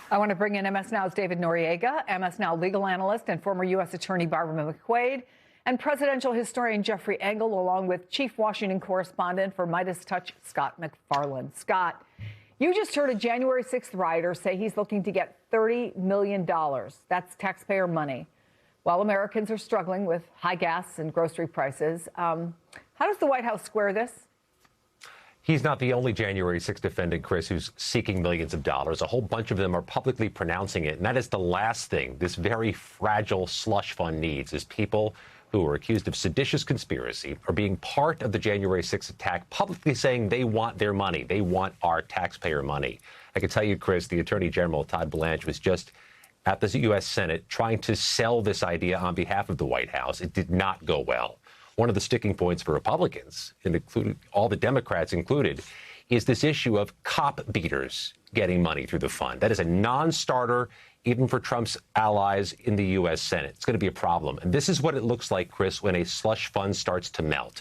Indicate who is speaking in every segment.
Speaker 1: I want to bring in MS Now's David Noriega, MS Now legal analyst and former U.S. Attorney Barbara McQuade, and presidential historian Jeffrey Engel, along with chief Washington correspondent for Midas Touch, Scott McFarland. Scott, you just heard a January 6th rioter say he's looking to get $30 million. That's taxpayer money. While Americans are struggling with high gas and grocery prices, how does the White House square this?
Speaker 2: He's not the only January 6th defendant, Chris, who's seeking millions of dollars. A whole bunch of them are publicly pronouncing it. And that is the last thing this very fragile slush fund needs, is people who are accused of seditious conspiracy or being part of the January 6th attack publicly saying they want their money. They want our taxpayer money. I can tell you, Chris, the Attorney General, Todd Blanche, was just at the U.S. Senate trying to sell this idea on behalf of the White House. It did not go well. One of the sticking points for Republicans, and including all the Democrats included, is this issue of cop beaters getting money through the fund. That is a non-starter, even for Trump's allies in the U.S. Senate. It's going to be a problem. And this is what it looks like, Chris, when a slush fund starts to melt.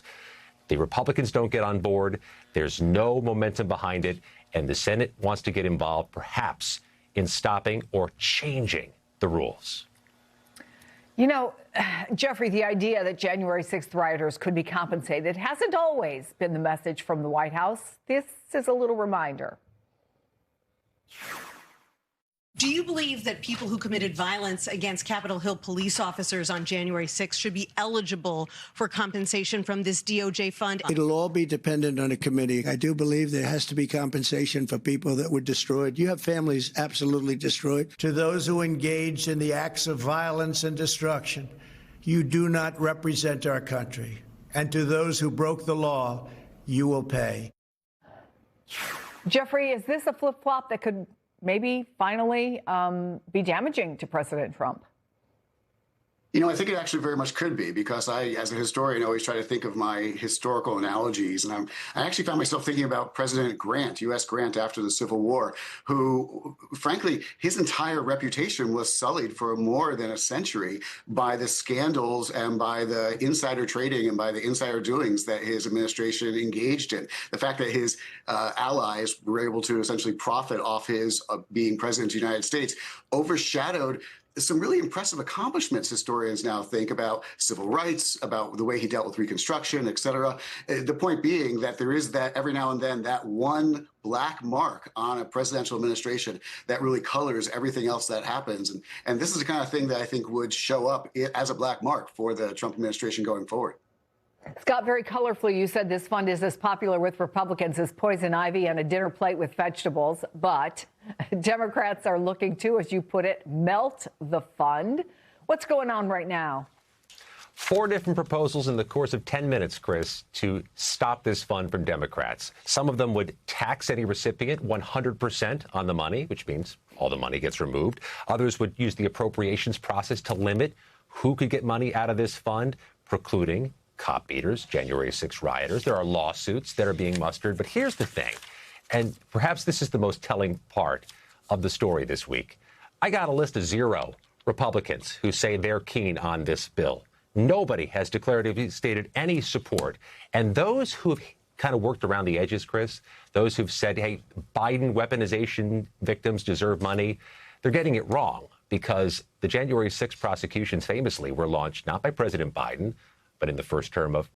Speaker 2: The Republicans don't get on board. There's no momentum behind it. And the Senate wants to get involved, perhaps, in stopping or changing the rules.
Speaker 1: You know, Jeffrey, the idea that January 6th rioters could be compensated hasn't always been the message from the White House. This is a little reminder.
Speaker 3: Do you believe that people who committed violence against Capitol Hill police officers on January 6th should be eligible for compensation from this DOJ fund?
Speaker 4: It'll all be dependent on a committee. I do believe there has to be compensation for people that were destroyed. You have families absolutely destroyed. To those who engaged in the acts of violence and destruction, you do not represent our country. And to those who broke the law, you will pay.
Speaker 1: Jeffrey, is this a flip-flop that could maybe finally be damaging to President Trump?
Speaker 5: You know, I think it actually very much could be, because I, as a historian, always try to think of my historical analogies. And I actually found myself thinking about President Grant, U.S. Grant after the Civil War, who, frankly, his entire reputation was sullied for more than a century by the scandals and by the insider trading and by the insider doings that his administration engaged in. The fact that his allies were able to essentially profit off his being president of the United States overshadowed some really impressive accomplishments historians now think about civil rights, about the way he dealt with Reconstruction, et cetera. The point being that there is that every now and then that one black mark on a presidential administration that really colors everything else that happens. And this is the kind of thing that I think would show up as a black mark for the Trump administration going forward.
Speaker 1: Scott, very colorfully, you said this fund is as popular with Republicans as poison ivy and a dinner plate with vegetables. But Democrats are looking to, as you put it, melt the fund. What's going on right now?
Speaker 2: 4 different proposals in the course of 10 minutes, Chris, to stop this fund from Democrats. Some of them would tax any recipient 100% on the money, which means all the money gets removed. Others would use the appropriations process to limit who could get money out of this fund, precluding cop beaters, January 6 rioters. There are lawsuits that are being mustered. But here's the thing, and perhaps this is the most telling part of the story this week. I got a list of 0 Republicans who say they're keen on this bill. Nobody has declaratively stated any support. And those who have kind of worked around the edges, Chris, those who've said, hey, Biden weaponization victims deserve money, they're getting it wrong, because the January 6 prosecutions famously were launched not by President Biden, but in the first term of